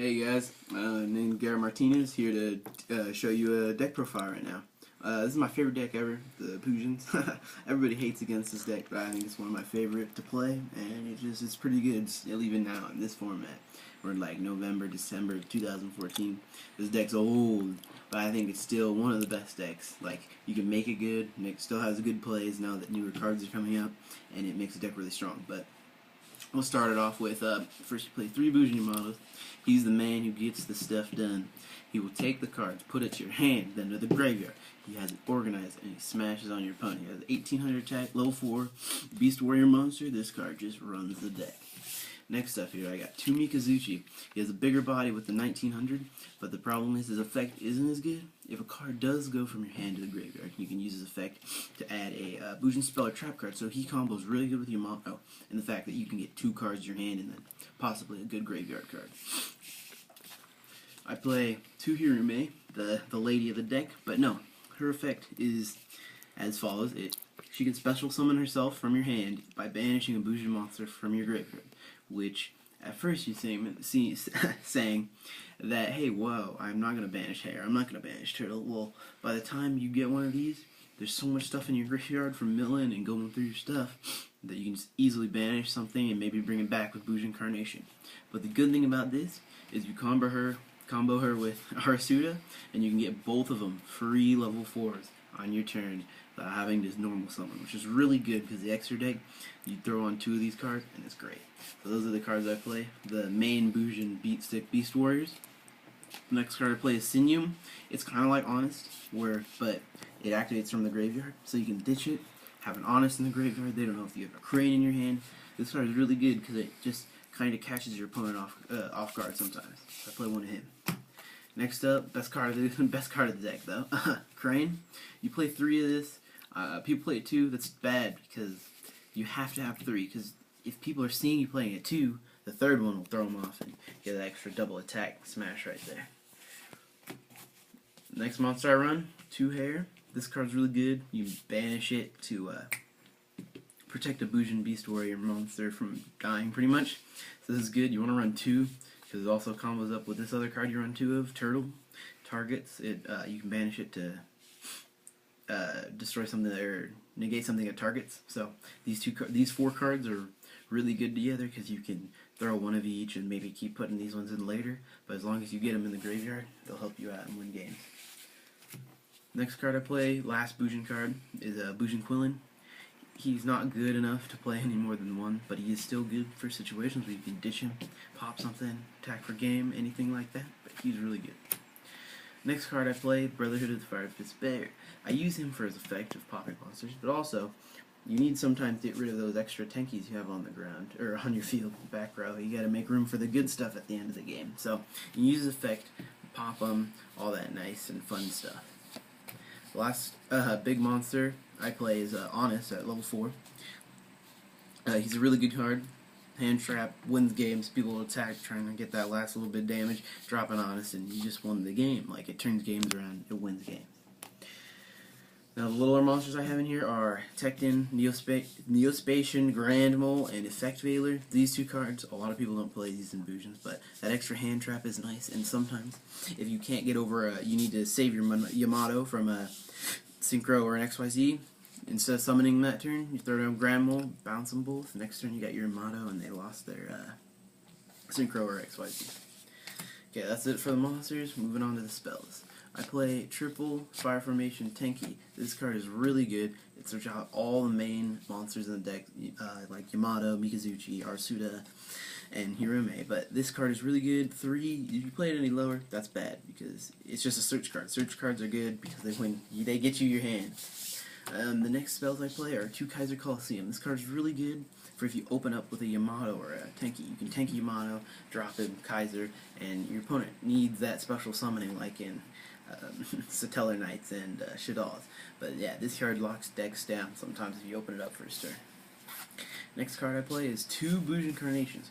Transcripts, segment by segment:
Hey guys, named Garrett Martinez here to show you a deck profile right now. This is my favorite deck ever, the Bujins. Everybody hates against this deck, but I think it's one of my favorite to play, and it's pretty good still even now in this format. We're in like November, December 2014. This deck's old, but I think it's still one of the best decks. Like, you can make it good, and it still has good plays now that newer cards are coming up, and it makes the deck really strong. But we'll start it off with, first you play 3 Bujin models. He's the man who gets the stuff done. He will take the cards, put it to your hand, then to the graveyard. He has it organized, and he smashes on your opponent. He has 1800 attack, level 4, Beast Warrior monster. This card just runs the deck. Next up here, I got 2 Mikazuchi. He has a bigger body with the 1900, but the problem is his effect isn't as good. If a card does go from your hand to the graveyard, you can use his effect to add a Bujin spell or trap card, so he combos really good with Yamato, and the fact that you can get 2 cards in your hand and then possibly a good graveyard card. I play 2 Hirume, the lady of the deck, but no, her effect is as follows. She can special summon herself from your hand by banishing a Bujin monster from your graveyard, which at first you saying that, hey, whoa, I'm not going to banish Hair, I'm not going to banish Turtle. Well, by the time you get one of these, there's so much stuff in your graveyard from milling and going through your stuff that you can just easily banish something and maybe bring it back with Bujin Carnation. But the good thing about this is you combo her with Arasuda, and you can get both of them free level 4s on your turn without having this normal summon, which is really good because the extra deck, you throw on 2 of these cards and it's great. So those are the cards I play. The main Bujin Beast Warriors. The next card I play is Sinyum. It's kind of like Honest, but it activates from the graveyard, so you can ditch it, have an Honest in the graveyard. They don't know if you have a Crane in your hand. This card is really good because it just kind of catches your opponent off guard sometimes. So I play one of him. Next up, best card of the deck though, Crane. You play 3 of this. People play 2. That's bad because you have to have 3. Because if people are seeing you playing at 2, the third one will throw them off and get an extra double attack smash right there. Next monster I run, 2 Hair. This card's really good. You banish it to protect a Bujin Beast Warrior monster from dying, pretty much. So this is good. You want to run 2 because it also combos up with this other card you run 2 of, Turtle. Targets it. You can banish it to destroy something or negate something it targets. So these 4 cards are really good together because you can throw one of each and maybe keep putting these ones in later. But as long as you get them in the graveyard, they'll help you out and win games. Next card I play, last Bujin card, is Bujin Quillin. He's not good enough to play any more than 1, but he is still good for situations where you can ditch him, pop something, attack for game, anything like that. But he's really good. Next card I play, Brotherhood of the Fire Fist Bear. I use him for his effect of popping monsters, but also you need sometimes to get rid of those extra tankies you have on the ground, or on your field, back row. You gotta make room for the good stuff at the end of the game. So you use his effect, pop them, all that nice and fun stuff. The last big monster I play is Honest at level 4. He's a really good card. Hand trap, wins games, people will attack trying to get that last little bit of damage, drop an Honest, and you just won the game. Like, it turns games around, it wins games. Now, the littler monsters I have in here are Tekton, Neospatian, Grand Mole, and Effect Veiler. These 2 cards, a lot of people don't play these in Bujins, but that extra hand trap is nice, and sometimes, if you can't get over, you need to save your Yamato from a Synchro or an XYZ. Instead of summoning that turn, you throw down Grand Mole, bounce them both. Next turn you got your Yamato, and they lost their Synchro or XYZ. Okay, that's it for the monsters. Moving on to the spells. I play triple Fire Formation Tenki. This card is really good. It searches out all the main monsters in the deck, like Yamato, Mikazuchi, Arasuda, and Hirume. But this card is really good. 3, if you play it any lower, that's bad because it's just a search card. Search cards are good because they get you your hand. The next spells I play are 2 Kaiser Coliseum. This card is really good for if you open up with a Yamato or a Tenki. You can Tenki Yamato, drop him, Kaiser, and your opponent needs that special summoning like in Satellar Knights and Shaddolls. But yeah, this card locks decks down sometimes if you open it up first turn. Next card I play is 2 Bujin Carnations.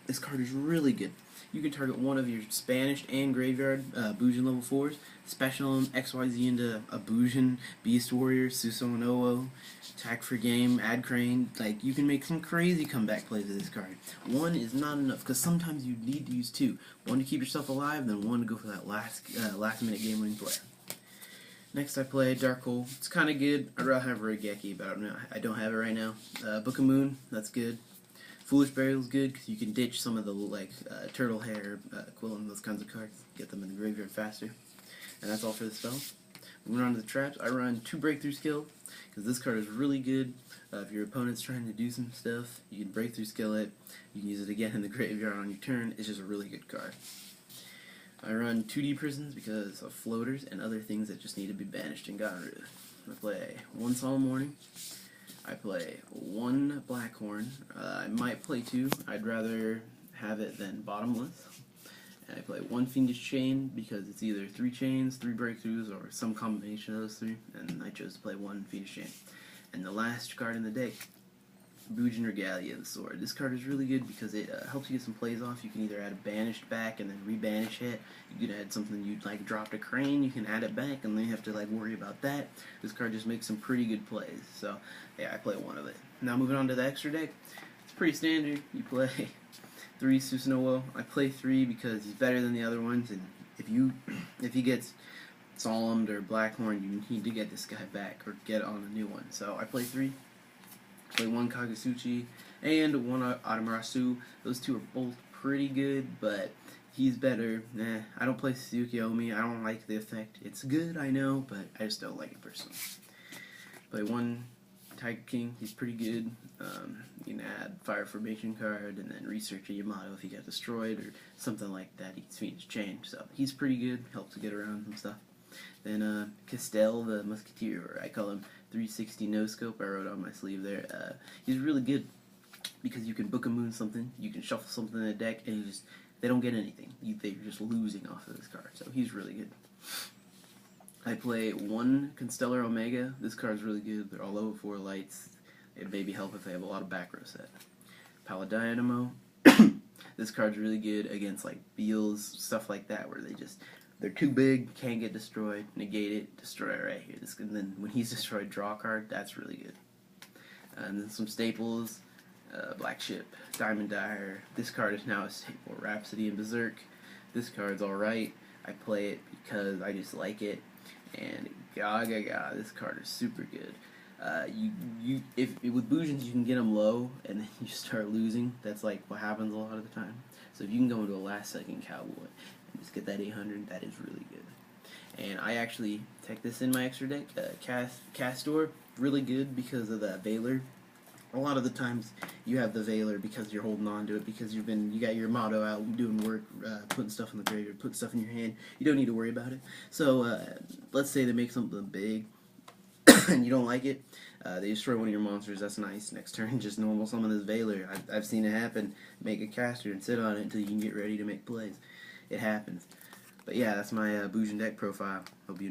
This card is really good. You can target one of your Spanish and graveyard Bujin level 4s, special them XYZ into a Bujin, Beast Warrior, Susanoo, attack for game, add Crane. Like, you can make some crazy comeback plays with this card. One is not enough, because sometimes you need to use two. One to keep yourself alive, then one to go for that last minute game winning play. Next I play Dark Hole. It's kind of good. I'd rather have Regeki, but I don't have it right now. Book of Moon, that's good. Foolish Burial is good because you can ditch some of the Turtle Hair, Quill, and those kinds of cards. Get them in the graveyard faster. And that's all for the spell. Moving on to the traps, I run 2 Breakthrough Skill because this card is really good. If your opponent's trying to do some stuff, you can Breakthrough Skill it. You can use it again in the graveyard on your turn. It's just a really good card. I run 2D Prisons because of floaters and other things that just need to be banished and gotten rid of. I play 1 Solemn Warning. I play 1 Blackhorn. I might play 2. I'd rather have it than bottomless. And I play 1 Fiendish Chain because it's either 3 chains, 3 breakthroughs, or some combination of those 3. And I chose to play 1 Fiendish Chain. And the last card in the deck, Bujin Regalia, the Sword. This card is really good because it helps you get some plays off. You can either add a banished back and then rebanish it. You can add something you'd dropped a Crane. You can add it back and then you have to worry about that. This card just makes some pretty good plays. So yeah, I play 1 of it. Now moving on to the extra deck. It's pretty standard. You play 3 Susanoo. I play 3 because he's better than the other ones, and if he gets Solemned or Blackhorn, you need to get this guy back or get on a new one. So I play 3. Play 1 Kagasuchi and 1 Atamarasu. Those 2 are both pretty good, but he's better. I don't play Tsukiyomi. I don't like the effect. It's good, I know, but I just don't like it personally. Play 1 Tiger King. He's pretty good. You can add Fire Formation card and then research a Yamato if he got destroyed or something like that. He's Fiendish Chain, so he's pretty good. Helps to get around some stuff. Then Castel, the Musketeer, or I call him 360 No Scope. I wrote on my sleeve there. He's really good because you can Book a Moon something, you can shuffle something in the deck, and they don't get anything. They're just losing off of this card, so he's really good. I play 1 Constellar Omega. This card's really good. They're all level 4 lights. It maybe help if they have a lot of back row set. Paladynamo. This card's really good against Beals, stuff like that, where they're too big, can't get destroyed, negate it, destroy it right here. And then when he's destroyed, draw a card. That's really good. And then some staples, Black Ship, Diamond Dyer. This card is now a staple. Rhapsody and Berserk. This card's alright. I play it because I just like it. And this card is super good. With Bujins you can get them low and then you start losing. That's what happens a lot of the time. So if you can go into a last second Cowboy and just get that 800, that is really good. And I actually take this in my extra deck. Castor, really good because of that Veiler. A lot of the times you have the Veiler because you're holding on to it because you got your motto out, doing work, putting stuff in the graveyard, putting stuff in your hand. You don't need to worry about it. So let's say they make something big and you don't like it. They destroy one of your monsters. That's nice. Next turn, just normal summon this Veiler. I've seen it happen. Make a caster and sit on it until you can get ready to make plays. It happens. But yeah, that's my Bujin deck profile. Hope you